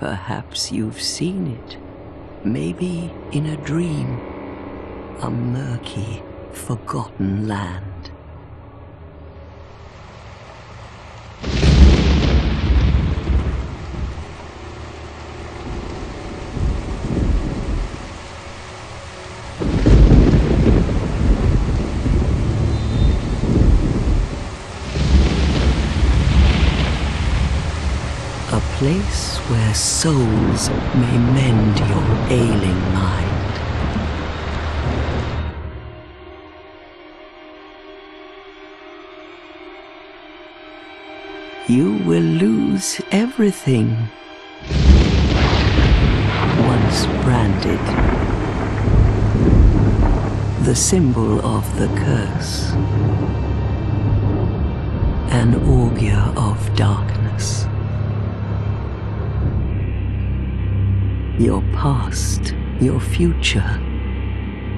Perhaps you've seen it. Maybe in a dream. A murky, forgotten land. A place where souls may mend your ailing mind. You will lose everything. Once branded, the symbol of the curse, an augur of darkness. Your past, your future,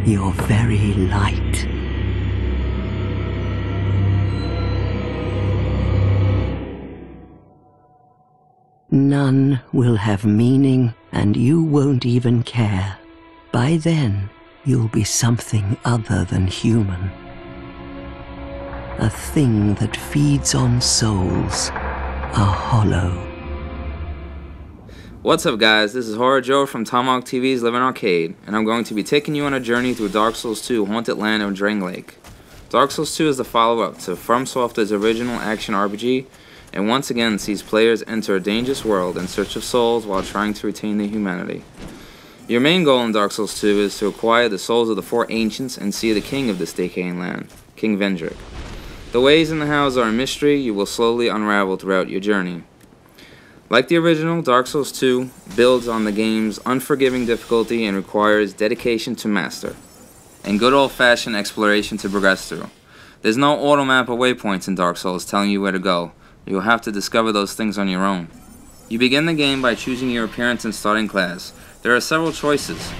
your very light. None will have meaning, and you won't even care. By then, you'll be something other than human. A thing that feeds on souls, a hollow. What's up guys, this is Horror Joe from Tomahawk TV's Living Arcade, and I'm going to be taking you on a journey through Dark Souls 2 Haunted Land of Drangleic. Dark Souls 2 is the follow-up to FromSoftware's original action RPG, and once again sees players enter a dangerous world in search of souls while trying to retain their humanity. Your main goal in Dark Souls 2 is to acquire the souls of the 4 ancients and see the king of this decaying land, King Vendrick. The ways and the hows are a mystery you will slowly unravel throughout your journey. Like the original, Dark Souls 2 builds on the game's unforgiving difficulty and requires dedication to master, and good old-fashioned exploration to progress through. There's no auto-map or waypoints in Dark Souls telling you where to go. You'll have to discover those things on your own. You begin the game by choosing your appearance and starting class. There are several choices,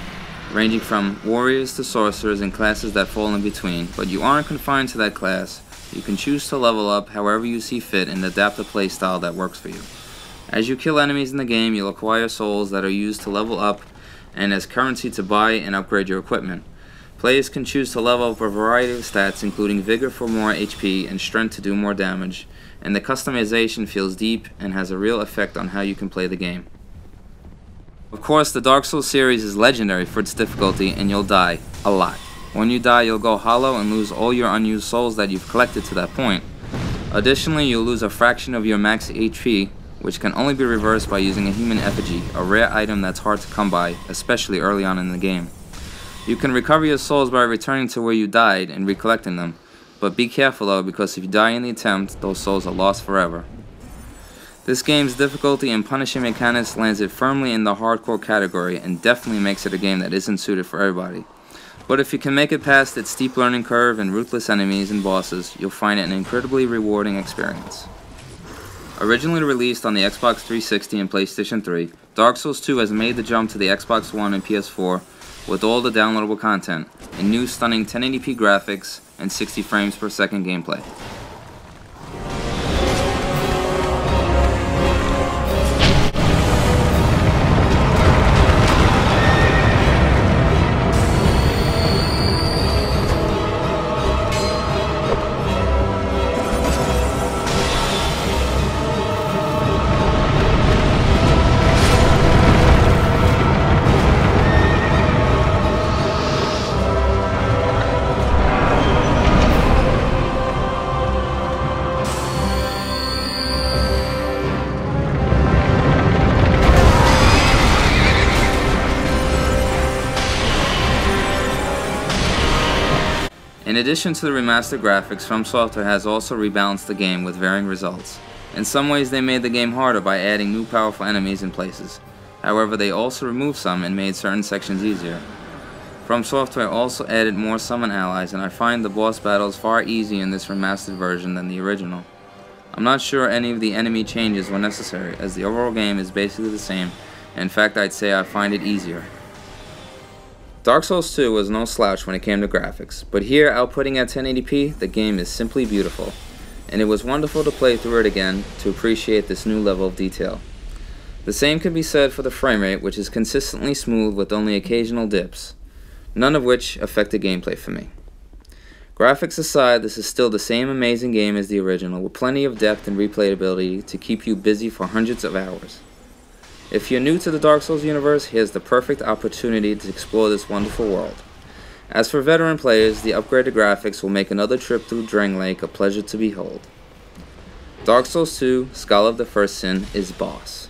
ranging from warriors to sorcerers and classes that fall in between, but you aren't confined to that class. You can choose to level up however you see fit and adapt a playstyle that works for you. As you kill enemies in the game, you'll acquire souls that are used to level up and as currency to buy and upgrade your equipment. Players can choose to level up a variety of stats, including vigor for more HP and strength to do more damage, and the customization feels deep and has a real effect on how you can play the game. Of course, the Dark Souls series is legendary for its difficulty, and you'll die a lot. When you die, you'll go hollow and lose all your unused souls that you've collected to that point. Additionally, you'll lose a fraction of your max HP, which can only be reversed by using a human effigy, a rare item that's hard to come by, especially early on in the game. You can recover your souls by returning to where you died and recollecting them, but be careful though, because if you die in the attempt, those souls are lost forever. This game's difficulty and punishing mechanics lands it firmly in the hardcore category and definitely makes it a game that isn't suited for everybody. But if you can make it past its steep learning curve and ruthless enemies and bosses, you'll find it an incredibly rewarding experience. Originally released on the Xbox 360 and PlayStation 3, Dark Souls 2 has made the jump to the Xbox One and PS4 with all the downloadable content, and new stunning 1080p graphics and 60 frames per second gameplay. In addition to the remastered graphics, FromSoftware has also rebalanced the game with varying results. In some ways they made the game harder by adding new powerful enemies in places. However, they also removed some and made certain sections easier. FromSoftware also added more summon allies, and I find the boss battles far easier in this remastered version than the original. I'm not sure any of the enemy changes were necessary, as the overall game is basically the same. In fact, I'd say I find it easier. Dark Souls 2 was no slouch when it came to graphics, but here, outputting at 1080p, the game is simply beautiful, and it was wonderful to play through it again to appreciate this new level of detail. The same could be said for the frame rate, which is consistently smooth with only occasional dips, none of which affect the gameplay for me. Graphics aside, this is still the same amazing game as the original, with plenty of depth and replayability to keep you busy for hundreds of hours. If you're new to the Dark Souls universe, here's the perfect opportunity to explore this wonderful world. As for veteran players, the upgraded graphics will make another trip through Drang Lake a pleasure to behold. Dark Souls 2: Scholar of the First Sin is boss.